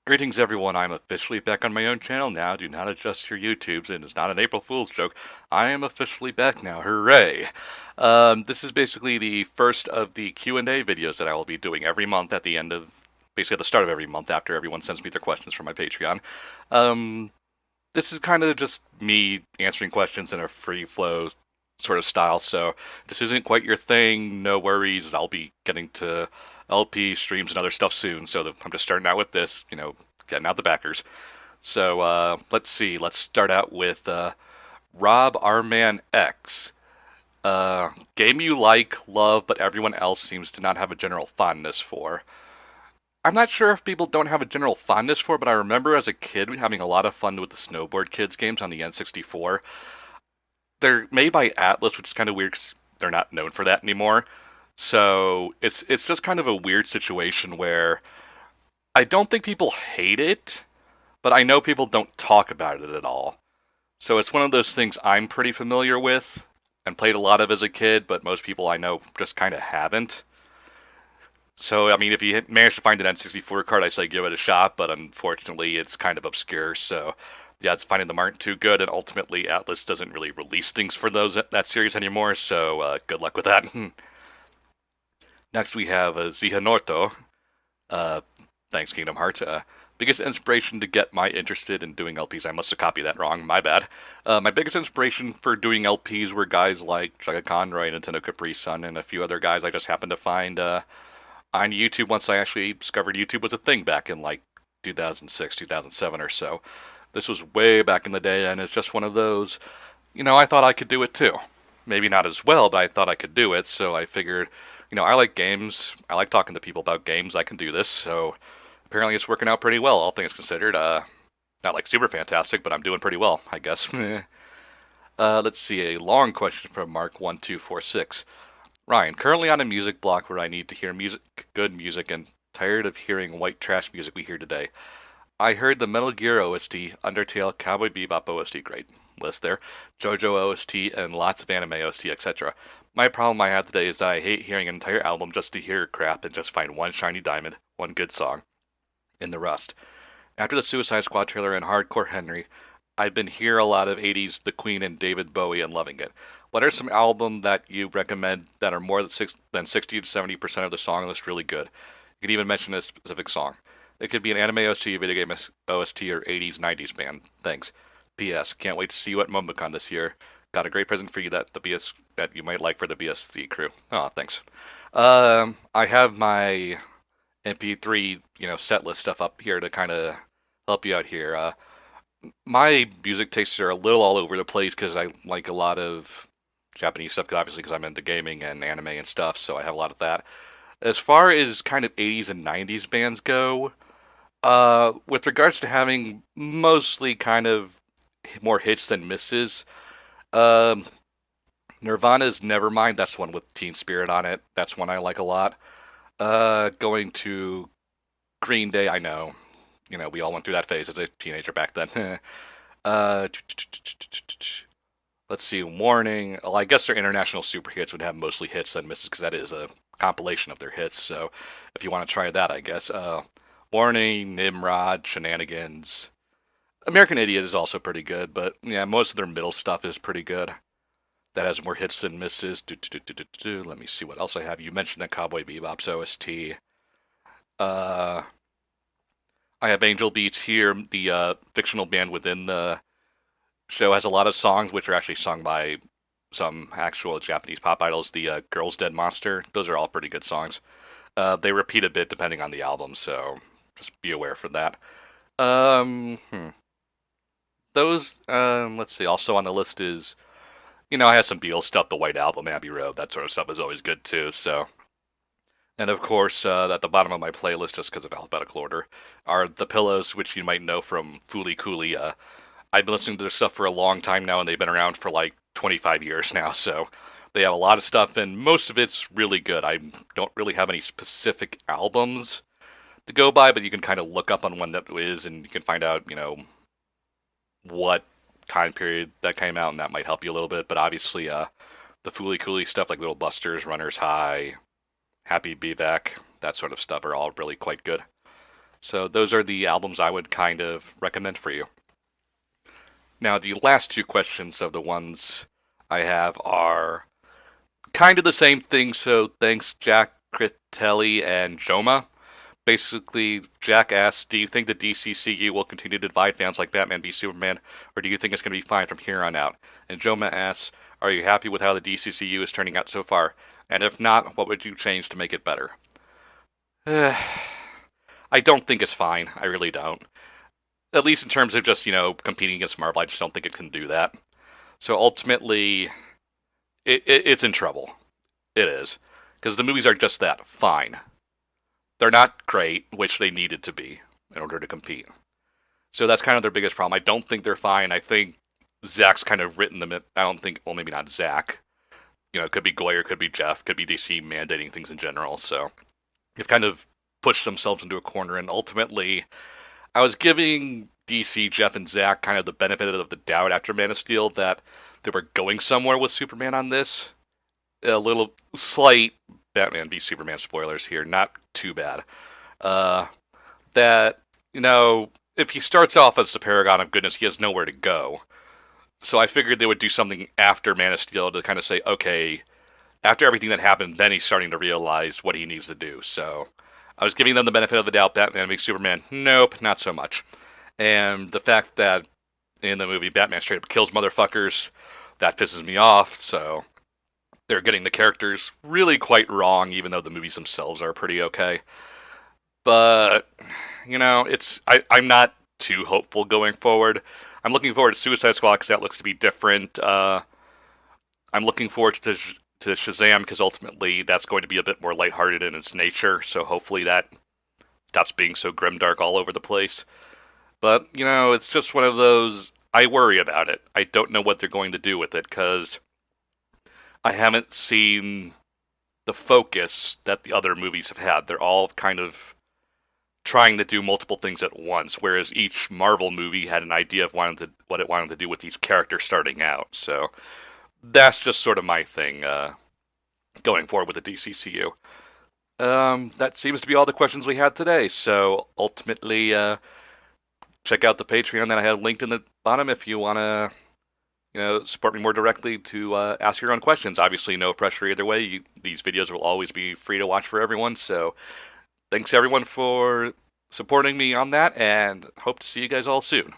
Greetings everyone, I'm officially back on my own channel now. Do not adjust your YouTubes, and it's not an April Fool's joke. I am officially back now, hooray! This is basically the first of the Q&A videos that I will be doing every month at the end of, basically at the start of every month after everyone sends me their questions from my Patreon. Um, this is kind of just me answering questions in a free flow sort of style, so if this isn't quite your thing, no worries. I'll be getting to LP streams and other stuff soon, so I'm just starting out with this, getting out the backers. So let's see. Let's start out with Rob Arman X. Game you like, love, but everyone else seems to not have a general fondness for. I'm not sure if people don't have a general fondness for, but I remember as a kid having a lot of fun with the Snowboard Kids games on the N64. They're made by Atlas, which is kind of weird because they're not known for that anymore. So it's just kind of a weird situation where I don't think people hate it, but I know people don't talk about it at all. So it's one of those things I'm pretty familiar with and played a lot of as a kid, but most people I know just kind of haven't. So, I mean, if you manage to find an N64 card, I say give it a shot, but unfortunately, it's kind of obscure. So, yeah, it's finding them aren't too good, and ultimately, Atlas doesn't really release things for that series anymore. So, good luck with that. Next, we have Zihanorto. Uh, thanks, Kingdom Hearts. Biggest inspiration to get my interested in doing LPs. I must have copied that wrong. My bad. My biggest inspiration for doing LPs were guys like Chaka Conroy, Nintendo Capri Sun, and a few other guys I just happened to find on YouTube once I actually discovered YouTube was a thing back in like 2006, 2007 or so. This was way back in the day, and it's just one of those, I thought I could do it too. Maybe not as well, but I thought I could do it, so I figured, I like games. I like talking to people about games. I can do this, so apparently it's working out pretty well, all things considered. Not like super fantastic, but I'm doing pretty well, I guess. Let's see, a long question from Mark1246. Ryan, currently on a music block where I need to hear good music, and tired of hearing white trash music we hear today. I heard the Metal Gear OST, Undertale, Cowboy Bebop OST, great list there, JoJo OST, and lots of anime OST, etc. My problem I have today is that I hate hearing an entire album just to hear crap and just find one shiny diamond, one good song, in the rust. After the Suicide Squad trailer and Hardcore Henry, I've been hearing a lot of 80s The Queen and David Bowie and loving it. What are some albums that you recommend that are more than 60 to 70% of the song list really good? You can even mention a specific song. It could be an anime OST, video game OST, or 80s, 90s band. Thanks. P.S. Can't wait to see you at MomoCon this year. Got a great present for you that you might like for the BSC crew. Oh, thanks. I have my MP3, set list stuff up here to kind of help you out here. My music tastes are a little all over the place because I like a lot of Japanese stuff, obviously because I'm into gaming and anime and stuff, so I have a lot of that. As far as kind of 80s and 90s bands go, with regards to having mostly kind of more hits than misses, um, Nirvana's Nevermind, that's one with Teen Spirit on it. That's one I like a lot. Going to Green Day, I know. We all went through that phase as a teenager back then. uh, let's see, Warning. Well, I guess their international super hits would have mostly hits than misses because that is a compilation of their hits. So if you want to try that, I guess. Warning, Nimrod, Shenanigans. American Idiot is also pretty good, but yeah, most of their middle stuff is pretty good. That has more hits than misses. Let me see what else I have. You mentioned the Cowboy Bebop's OST. Uh, I have Angel Beats here. The fictional band within the show has a lot of songs which are actually sung by some actual Japanese pop idols. The Girls Dead Monster. Those are all pretty good songs. They repeat a bit depending on the album, so just be aware for that. Um, hmm. Those, let's see. Also on the list is, I have some Beatles stuff. The White Album, Abbey Road, that sort of stuff is always good too. So, and of course, at the bottom of my playlist, just because of alphabetical order, are The Pillows, which you might know from Fooly Cooley. I've been listening to their stuff for a long time now, and they've been around for like 25 years now. So they have a lot of stuff, and most of it's really good. I don't really have any specific albums to go by, but you can kind of look up on one that is, and you can find out, what time period that came out, and that might help you a little bit. But obviously, the Fooly Cooley stuff like Little Busters, Runner's High, Happy Be Back, that sort of stuff are all really quite good. So those are the albums I would kind of recommend for you. Now, the last two questions of the ones I have are kind of the same thing, so thanks Jack Critelli and Joma. Basically, Jack asks, do you think the DCCU will continue to divide fans like Batman v Superman, or do you think it's going to be fine from here on out? And Joma asks, are you happy with how the DCCU is turning out so far? And if not, what would you change to make it better? I don't think it's fine. I really don't. At least in terms of just, competing against Marvel, I just don't think it can do that. So ultimately, it's in trouble. It is. Because the movies are just that, fine. They're not great, which they needed to be in order to compete. So that's kind of their biggest problem. I don't think they're fine. I think Zach's kind of written them. I don't think, well, maybe not Zach. It could be Goyer, could be Jeff, could be DC mandating things in general. So they've kind of pushed themselves into a corner. And ultimately, I was giving DC, Jeff, and Zach kind of the benefit of the doubt after Man of Steel that they were going somewhere with Superman on this. A little slight Batman v Superman spoilers here, not too bad. That, if he starts off as the paragon of goodness, he has nowhere to go. So I figured they would do something after Man of Steel to kind of say, okay, after everything that happened, then he's starting to realize what he needs to do. So I was giving them the benefit of the doubt, Batman v Superman. Nope, not so much. And the fact that in the movie Batman straight up kills motherfuckers, that pisses me off, so they're getting the characters really quite wrong, even though the movies themselves are pretty okay. But, I'm not too hopeful going forward. I'm looking forward to Suicide Squad because that looks to be different. I'm looking forward to Shazam because ultimately that's going to be a bit more lighthearted in its nature, so hopefully that stops being so grimdark all over the place. But, it's just one of those, I worry about it. I don't know what they're going to do with it because I haven't seen the focus that the other movies have had. They're all kind of trying to do multiple things at once, whereas each Marvel movie had an idea of what it wanted to do with each character starting out. So that's just sort of my thing going forward with the DCCU. That seems to be all the questions we had today. So ultimately, check out the Patreon that I have linked in the bottom if you want to support me more directly to ask your own questions. Obviously, no pressure either way. These videos will always be free to watch for everyone. So thanks everyone for supporting me on that, and hope to see you guys all soon.